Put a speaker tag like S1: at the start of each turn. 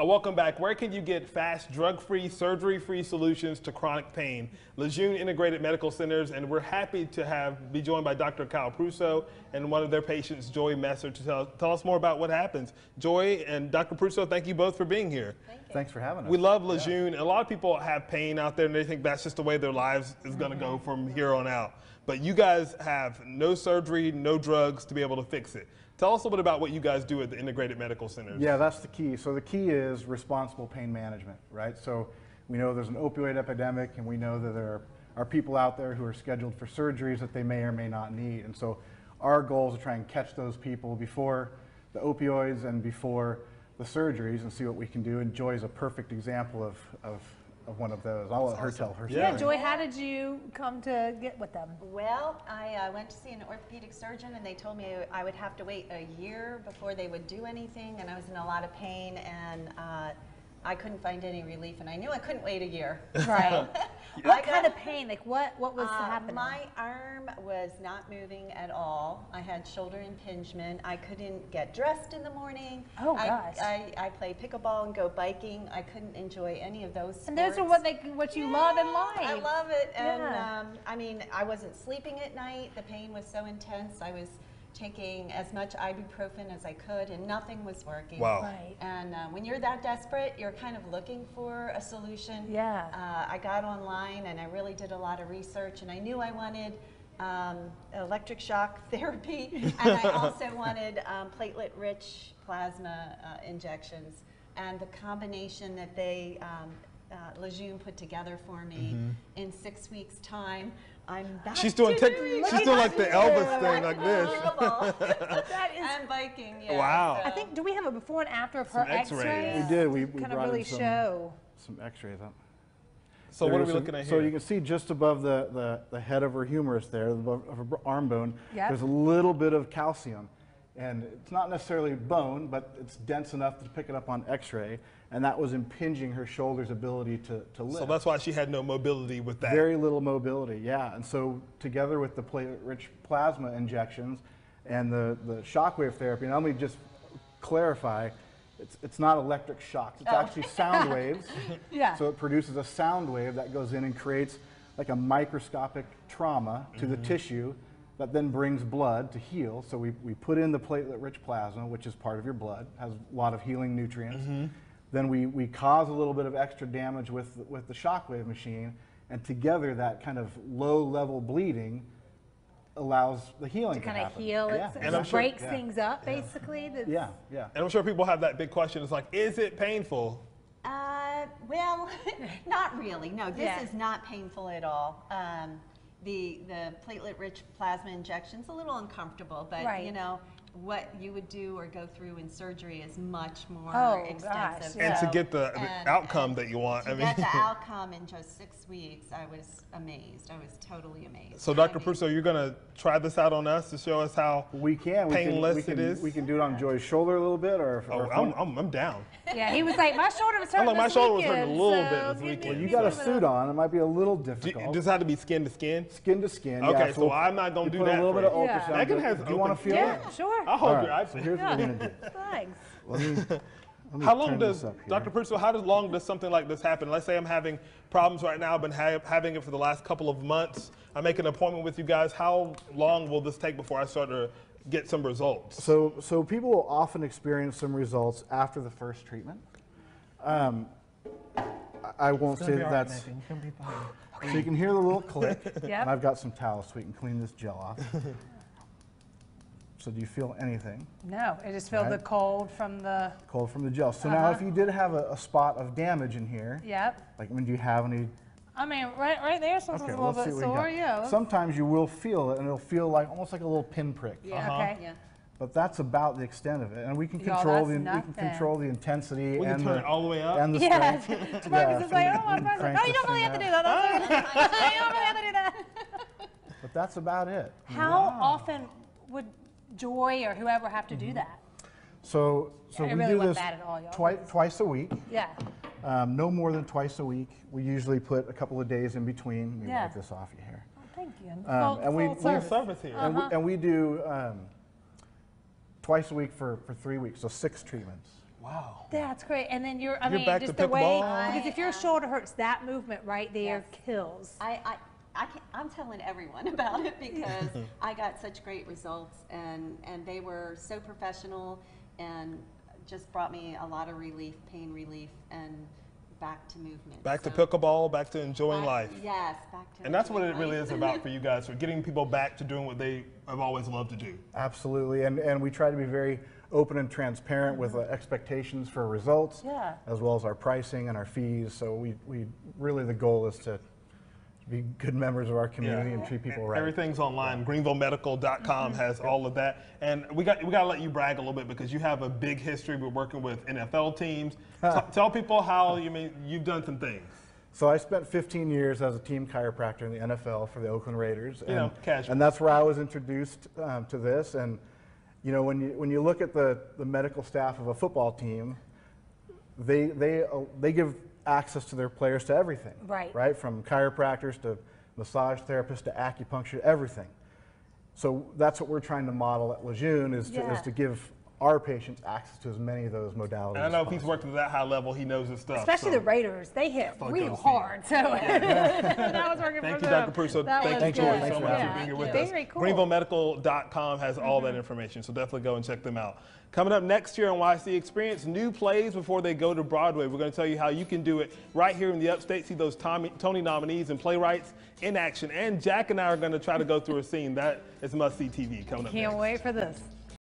S1: Welcome back. Where can you get fast, drug-free, surgery-free solutions to chronic pain? Lejeune Integrated Medical Centers, and we're happy to be joined by Dr. Kyle Prusso and one of their patients, Joy Messer, to tell us more about what happens. Joy and Dr. Prusso, thank you both for being here.
S2: Thanks for having us.
S1: We love Lejeune. A lot of people have pain out there, and they think that's just the way their lives is going to go from here on out. But you guys have no surgery, no drugs to be able to fix it. Tell us a little bit about what you guys do at the Integrated Medical Centers.
S2: Yeah, that's the key. So the key is responsible pain management, right? So we know there's an opioid epidemic, and we know that there are people out there who are scheduled for surgeries that they may or may not need. And so our goal is to try and catch those people before the opioids and before the surgeries and see what we can do. And Joy is a perfect example of one of those. I'll let her tell her story.
S3: Yeah, Joy, how did you come to get with them?
S4: Well, I went to see an orthopedic surgeon, and they told me I would have to wait a year before they would do anything, and I was in a lot of pain, and I couldn't find any relief, and I knew I couldn't wait a year.
S3: Right. What kind of pain? Like what was happening?
S4: My arm was not moving at all. I had shoulder impingement. I couldn't get dressed in the morning.
S3: Oh gosh.
S4: I play pickleball and go biking. I couldn't enjoy any of those sports.
S3: And those are what you love in life.
S4: I love it. And I mean, I wasn't sleeping at night. The pain was so intense. I was taking as much ibuprofen as I could, and nothing was working.
S1: Wow.
S3: Right.
S4: And when you're that desperate, you're kind of looking for a solution.
S3: Yeah.
S4: I got online, and I really did a lot of research, and I knew I wanted electric shock therapy, and I also wanted platelet-rich plasma injections. And the combination that they Lejeune put together for me in 6 weeks' time. I'm back.
S1: She's doing like the Elvis thing, like this.
S3: That is,
S4: and biking. Yeah,
S1: wow.
S3: I think, do we have a before and after of her
S1: X-rays.
S3: X-rays?
S2: We did. We
S3: kind
S2: brought
S3: of really
S2: in
S3: show
S2: some X-rays up.
S1: So what are we looking at here?
S2: So you can see just above the head of her humerus there, above her arm bone,
S3: Yep.
S2: there's a little bit of calcium. And it's not necessarily bone, but it's dense enough to pick it up on X-ray, and that was impinging her shoulder's ability to lift.
S1: So that's why she had no mobility with that.
S2: Very little mobility, yeah. And so together with the platelet-rich plasma injections and the shockwave therapy, and let me just clarify, it's not electric shocks, it's actually sound waves.
S3: Yeah.
S2: So it produces a sound wave that goes in and creates like a microscopic trauma to the tissue that then brings blood to heal. So we put in the platelet-rich plasma, which is part of your blood, has a lot of healing nutrients. Then we cause a little bit of extra damage with the shockwave machine, and together that kind of low-level bleeding allows the healing to
S3: kind of
S2: happen.
S3: heal.
S2: Yeah.
S3: It breaks things up, basically.
S2: Yeah.
S1: And I'm sure people have that big question. It's like, is it painful?
S4: Well, not really. No, this is not painful at all. The platelet-rich plasma injection's a little uncomfortable, but you know, what you would do or go through in surgery is much more extensive.
S3: Gosh, yeah.
S1: And to get the outcome that you want.
S4: To get the outcome in just 6 weeks, I was amazed. I was totally amazed.
S1: So Dr. Prusso, you're going to try this out on us to show us how painless it is?
S2: We can do it on Joy's shoulder a little bit, or
S1: I'm down.
S3: Yeah, he was like, my shoulder was hurting
S1: my shoulder was
S3: weekend,
S1: hurting a little
S3: so
S1: bit this weekend.
S2: Well, you got a suit on. It might be a little difficult.
S1: Does it have to be skin to skin?
S2: Skin to skin.
S1: Okay,
S2: yeah,
S1: so I'm not going to do that.
S2: Put a little bit of ultrasound.
S1: Megan has
S2: do you want to feel it?
S3: Yeah, sure.
S1: I'll hold
S2: All
S1: your
S2: right,
S1: eyes.
S2: so here's what we're going to do.
S3: Thanks.
S2: Let me
S1: How long
S2: turn
S1: does,
S2: this up here.
S1: Dr. Prusso, how long does something like this happen? Let's say I'm having problems right now. I've been having it for the last couple of months. I make an appointment with you guys. How long will this take before I start to get some results?
S2: So people will often experience some results after the first treatment. I won't say that that's... So you can hear the little click.
S3: Yep.
S2: And I've got some towels so we can clean this gel off. So do you feel anything?
S3: No, I just feel the cold from the...
S2: Cold from the gel. So now if you did have a spot of damage in here, like when do you have any...
S3: I mean, right there, something's a little bit sore,
S2: Sometimes you will feel it, and it'll feel like almost like a little pinprick.
S3: Okay.
S4: Yeah.
S2: But that's about the extent of it, and we can control the intensity
S1: We can turn it all the way up.
S2: and the
S3: Yes.
S2: strength.
S3: Marcus is like, oh, my God. No, you don't really have to do that. You don't really have to do that.
S2: But that's about it.
S3: How often would Joy or whoever have to do that?
S2: So
S3: I
S2: we
S3: really
S2: do
S3: want
S2: this
S3: that at all, y'all.
S2: twice a week.
S3: Yeah.
S2: No more than twice a week. We usually put a couple of days in between. Let me wipe this off your hair.
S3: Oh, thank you.
S1: Full service here.
S2: And we do twice a week for 3 weeks, so 6 treatments.
S1: Wow.
S3: That's great. And then I
S1: You're
S3: mean,
S1: back
S3: just
S1: to
S3: the way,
S1: pickleball?
S3: because if your shoulder hurts, that movement right there
S4: Yes.
S3: kills.
S4: I'm telling everyone about it because I got such great results, and they were so professional and just brought me a lot of relief, pain relief, and back to movement.
S1: Back to
S4: So,
S1: pickleball, back to enjoying life.
S4: Yes, back to
S1: And that's what it
S4: enjoying
S1: really
S4: life.
S1: is about for you guys, for getting people back to doing what they have always loved to do.
S2: Absolutely, and we try to be very open and transparent with expectations for results,
S3: Yeah.
S2: as well as our pricing and our fees. So we really, the goal is to be good members of our community and treat people right.
S1: Everything's online. GreenvilleMedical.com has all of that. And we got to let you brag a little bit because you have a big history with working with NFL teams. Tell people how you've done some things.
S2: So I spent 15 years as a team chiropractor in the NFL for the Oakland Raiders,
S1: casual.
S2: and that's where I was introduced to this. And you know, when you look at the medical staff of a football team, they give access to their players to everything, right? From chiropractors to massage therapists to acupuncture, everything. So that's what we're trying to model at Lejeune is to give our patients access to as many of those modalities.
S1: And I know if he's worked at that high level, he knows his stuff.
S3: Especially the Raiders, they hit real hard. So that was working
S1: Thank
S3: for
S1: you,
S3: them.
S1: Dr. Prusso.
S3: That
S1: Thank
S3: was
S1: you
S3: good.
S1: so much for being here with us.
S3: Very cool.
S1: GreenvilleMedical.com has all that information, so definitely go and check them out. Coming up next year on YC Experience, new plays before they go to Broadway. We're going to tell you how you can do it right here in the Upstate, see those Tony nominees and playwrights in action. And Jack and I are going to try to go through a scene. That is must-see TV coming up next.
S3: Can't wait for this.